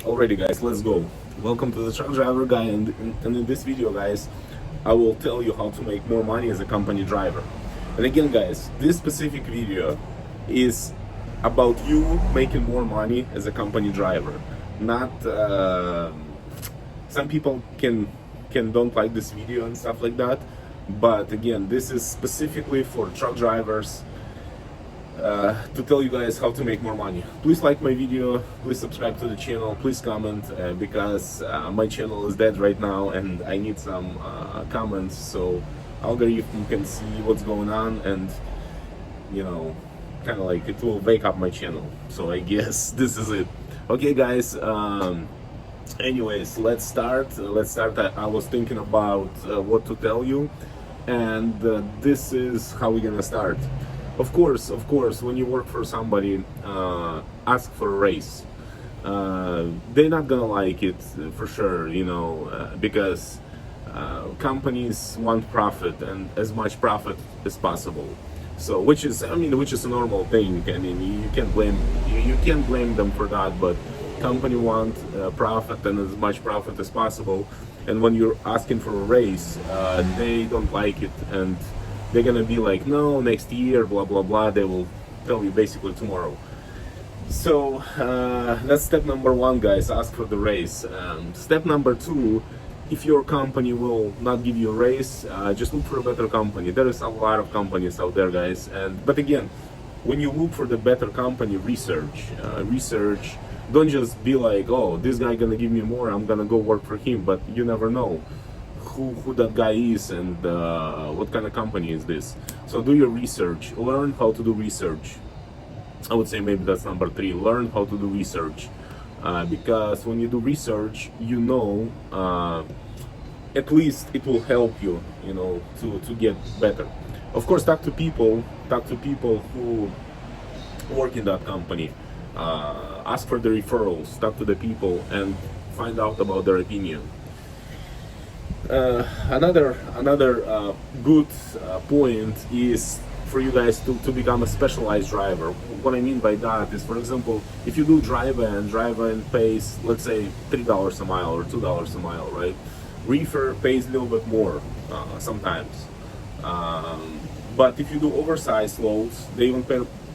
Alrighty guys, let's go. Welcome to the Truck Driver Guy, and in this video guys, I will tell you how to make more money as a company driver. And again guys, this specific video is about you making more money as a company driver. Not some people can don't like this video and stuff like that, but again, this is specifically for truck drivers, to tell you guys how to make more money. Please like my video, please subscribe to the channel, please comment, because my channel is dead right now and I need some comments so algorithm can see what's going on, and you know, kind of like it will wake up my channel. So I guess this is it. Okay guys, anyways, let's start. I was thinking about what to tell you, and this is how we're gonna start. Of course, when you work for somebody, ask for a raise. They're not gonna like it for sure, you know, because companies want profit and as much profit as possible. So, which is a normal thing. I mean, you can't blame them for that. But company want profit and as much profit as possible. And when you're asking for a raise, they don't like it, and they're gonna be like, no, next year, blah blah blah. They will tell you basically tomorrow. So that's step number one, guys. Ask for the raise. Step number two, if your company will not give you a raise, just look for a better company. There is a lot of companies out there, guys. But again, when you look for the better company, research. Don't just be like, oh, this guy gonna give me more, I'm gonna go work for him. But you never know who that guy is and what kind of company is this. So do your research, learn how to do research. I would say maybe that's number three, learn how to do research, because when you do research, you know, at least it will help you, you know, to get better. Of course, talk to people who work in that company, ask for the referrals, talk to the people and find out about their opinion. Another good point is for you guys to become a specialized driver. What I mean by that is, for example, if you do drive-in pays, let's say $3 a mile or $2 a mile, right? Reefer pays a little bit more sometimes, but if you do oversized loads, they even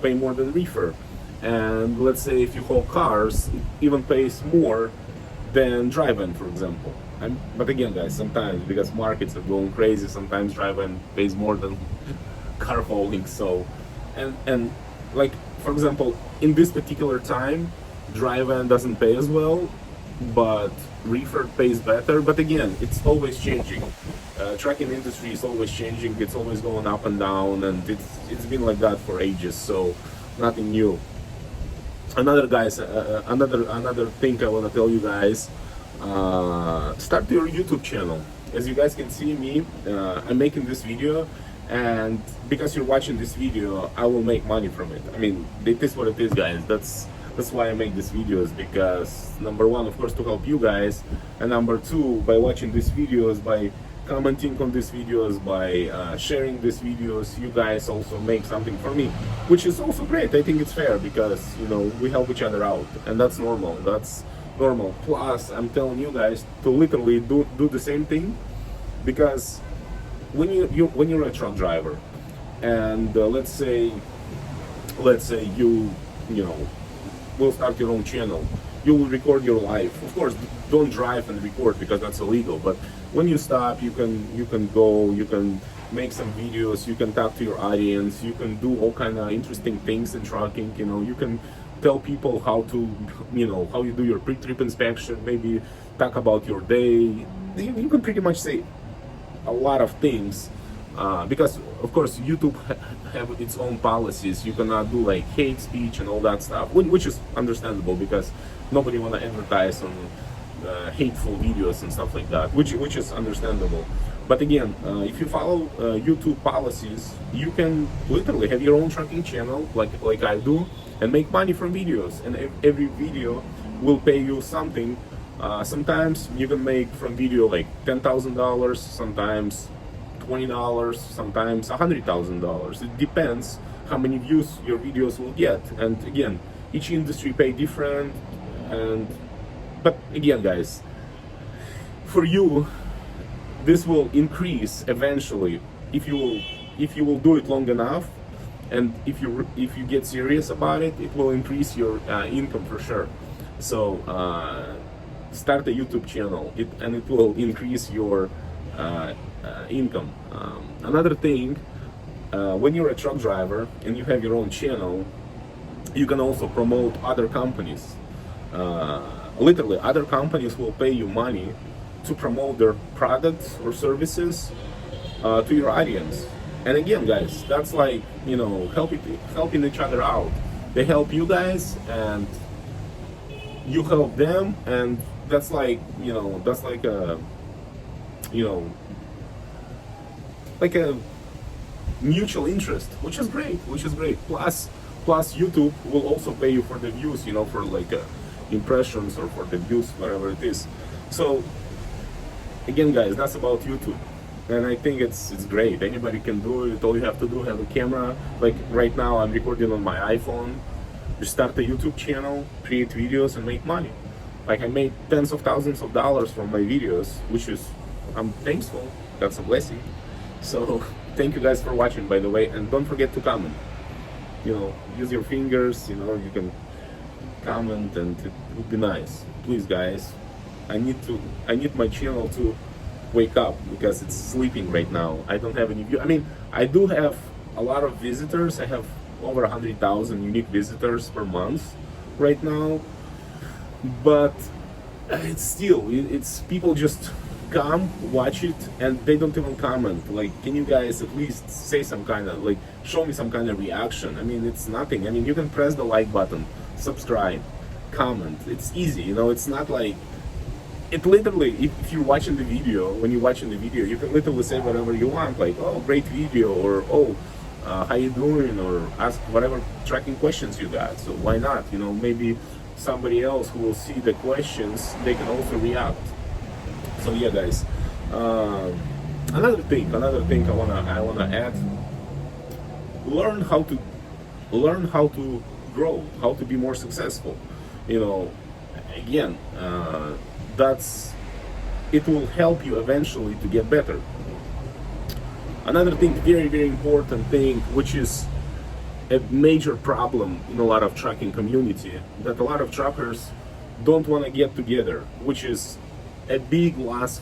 pay more than reefer. And let's say if you haul cars, it even pays more than drive-in, for example. But again, guys, sometimes because markets are going crazy, sometimes drive-in pays more than car hauling. So, and like for example, in this particular time, drive-in doesn't pay as well, but reefer pays better. But again, it's always changing. Trucking industry is always changing. It's always going up and down, and it's been like that for ages. So, nothing new. Another thing I want to tell you guys. Start your YouTube channel. As you guys can see me, I'm making this video, and because you're watching this video, I will make money from it. I mean, it is what it is, guys. That's why I make these videos, because number one, of course, to help you guys, and number two, by watching these videos, by commenting on these videos, by sharing these videos, you guys also make something for me, which is also great. I think it's fair, because you know, we help each other out, and that's normal. That's normal. Plus, I'm telling you guys to literally do the same thing, because when you're a truck driver, and let's say you know, will start your own channel, you will record your life. Of course, don't drive and record, because that's illegal. But when you stop, you can go, you can make some videos, you can talk to your audience, you can do all kind of interesting things in trucking. You know, you can tell people how to, you know, how you do your pre-trip inspection, maybe talk about your day. You can pretty much say a lot of things, because of course YouTube have its own policies. You cannot do like hate speech and all that stuff, which is understandable, because nobody want to advertise on hateful videos and stuff like that, which is understandable. But again, if you follow YouTube policies, you can literally have your own trucking channel, like I do, and make money from videos. And every video will pay you something. Sometimes you can make from video like $10,000, sometimes $20, sometimes $100,000. It depends how many views your videos will get. And again, each industry pay different, and But again, guys, for you, this will increase eventually if you will do it long enough, and if you get serious about it, it will increase your income for sure. So start a YouTube channel, and it will increase your income. Another thing, when you're a truck driver and you have your own channel, you can also promote other companies. Literally, other companies will pay you money to promote their products or services to your audience. And again, guys, that's like, you know, helping each other out. They help you guys, and you help them, and that's like, you know, that's like a, you know, like a mutual interest, which is great, which is great. Plus YouTube will also pay you for the views, you know, for like impressions, or for the views, whatever it is. So again, guys, that's about YouTube, and I think it's great. Anybody can do it. All you have to do, have a camera. Like right now, I'm recording on my iPhone. You start a YouTube channel, create videos, and make money. Like, I made tens of thousands of dollars from my videos, which is, I'm thankful. That's a blessing. So thank you guys for watching, by the way, and don't forget to comment. You know, use your fingers. You know, you can comment, and it would be nice. Please, guys, I need my channel to wake up, because it's sleeping right now. I don't have any view. I mean, I do have a lot of visitors. I have over 100,000 unique visitors per month right now, but it's still, it's people just come, watch it, and they don't even comment. Like, can you guys at least say some kind of, like, show me some kind of reaction? I mean, it's nothing. I mean, you can press the like button, subscribe, comment. It's easy, you know. It's not like, it literally, if you're watching the video, when you're watching the video, you can literally say whatever you want, like, oh, great video, or oh, how you doing, or ask whatever tracking questions you got. So why not? You know, maybe somebody else who will see the questions, they can also react. So yeah, guys. Another thing I wanna add. Learn how to grow, how to be more successful. You know, again, it will help you eventually to get better. Another thing, very important thing, which is a major problem in a lot of trucking community, that a lot of truckers don't want to get together, which is a big loss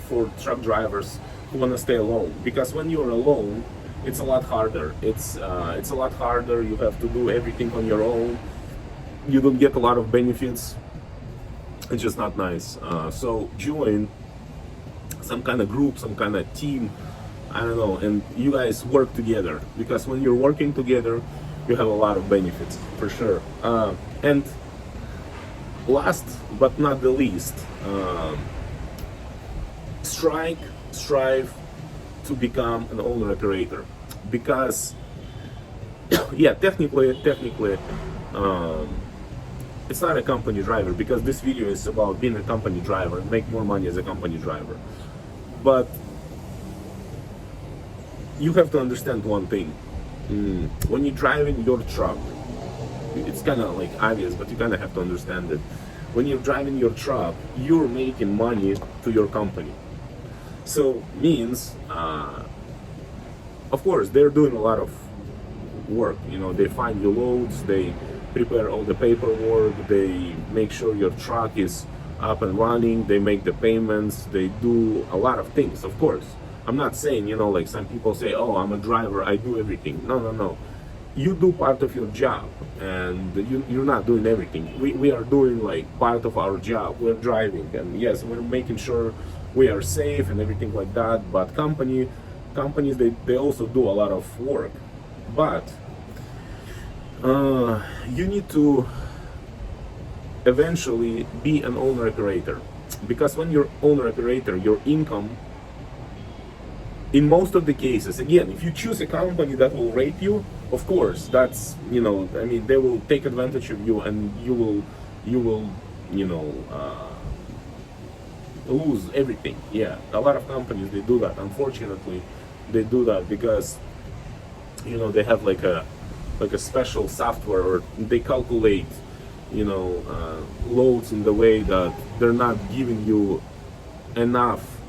for truck drivers who want to stay alone. Because when you're alone, it's a lot harder. It's a lot harder. You have to do everything on your own. You don't get a lot of benefits. It's just not nice. So join some kind of group, some kind of team, I don't know, and you guys work together, because when you're working together, you have a lot of benefits for sure. And last but not the least, strive to become an owner operator, because yeah, technically it's not a company driver, because this video is about being a company driver and make more money as a company driver. But you have to understand one thing. When you're driving your truck, it's kind of like obvious, but you kind of have to understand it. When you're driving your truck, you're making money to your company. So means, of course, they're doing a lot of work. You know, they find your loads, they prepare all the paperwork, they make sure your truck is up and running, they make the payments, they do a lot of things, of course. I'm not saying, you know, like some people say, oh, I'm a driver, I do everything. No. You do part of your job, and you're not doing everything. We are doing like part of our job. We're driving, and yes, we're making sure we are safe and everything like that. But companies, they also do a lot of work. But you need to eventually be an owner operator, because when you're owner operator, your income, in most of the cases, again, if you choose a company that will rate you, of course, that's, you know, I mean, they will take advantage of you, and you will, you know, lose everything. Yeah, a lot of companies, they do that. Unfortunately, they do that because, you know, they have like a special software, or they calculate loads in the way that they're not giving you enough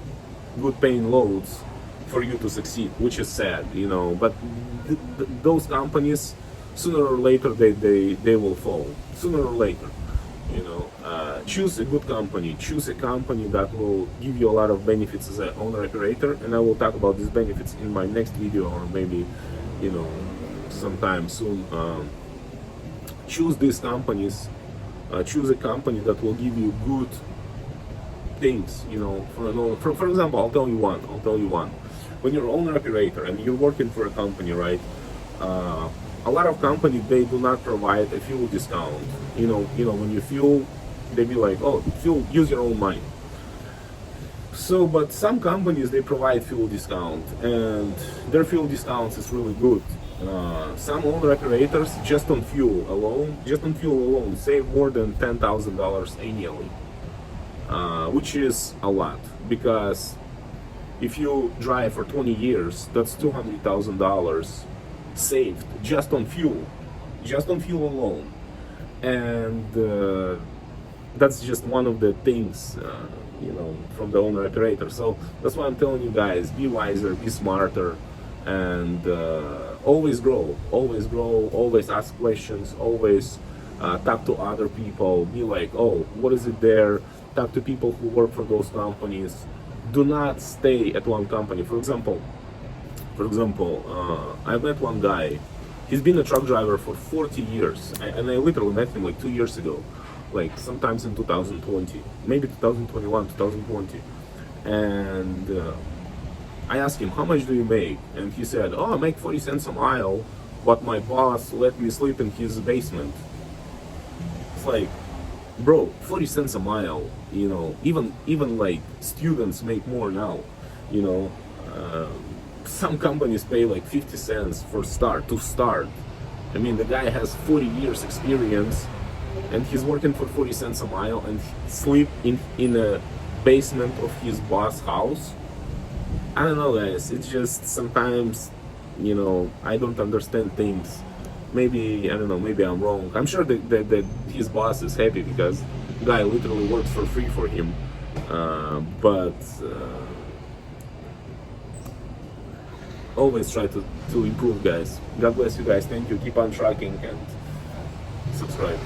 good paying loads for you to succeed, which is sad, but those companies, sooner or later, they will fall, sooner or later. Choose a good company, choose a company that will give you a lot of benefits as an owner operator, and I will talk about these benefits in my next video, or maybe sometime soon. Choose these companies, choose a company that will give you good things, for example, I'll tell you one. When you're owner operator and you're working for a company, right? A lot of companies, they do not provide a fuel discount. When you fuel, they be like, oh, fuel, use your own money. So, but some companies, they provide fuel discount, and their fuel discounts is really good. Some owner operators just on fuel alone save more than $10,000 annually, which is a lot, because if you drive for 20 years, that's $200,000 saved just on fuel alone. And that's just one of the things, from the owner operator. So that's why I'm telling you guys, be wiser, be smarter, and always grow, always ask questions, always talk to other people. Be like, oh, what is it there? Talk to people who work for those companies. Do not stay at one company. For example, I met one guy. He's been a truck driver for 40 years, and I literally met him like 2 years ago, like sometimes in 2020, maybe 2021, 2020. And I asked him, how much do you make? And he said, oh, I make 40 cents a mile, but my boss let me sleep in his basement. It's like, bro, 40 cents a mile, even like students make more now, some companies pay like 50 cents to start. I mean, the guy has 40 years experience, and he's working for 40 cents a mile, and sleep in a basement of his boss' house. I don't know, guys, it's just sometimes, I don't understand things. Maybe, I don't know, maybe I'm wrong. I'm sure that his boss is happy because the guy literally works for free for him. But always try to improve, guys. God bless you guys. Thank you. Keep on trucking and subscribe.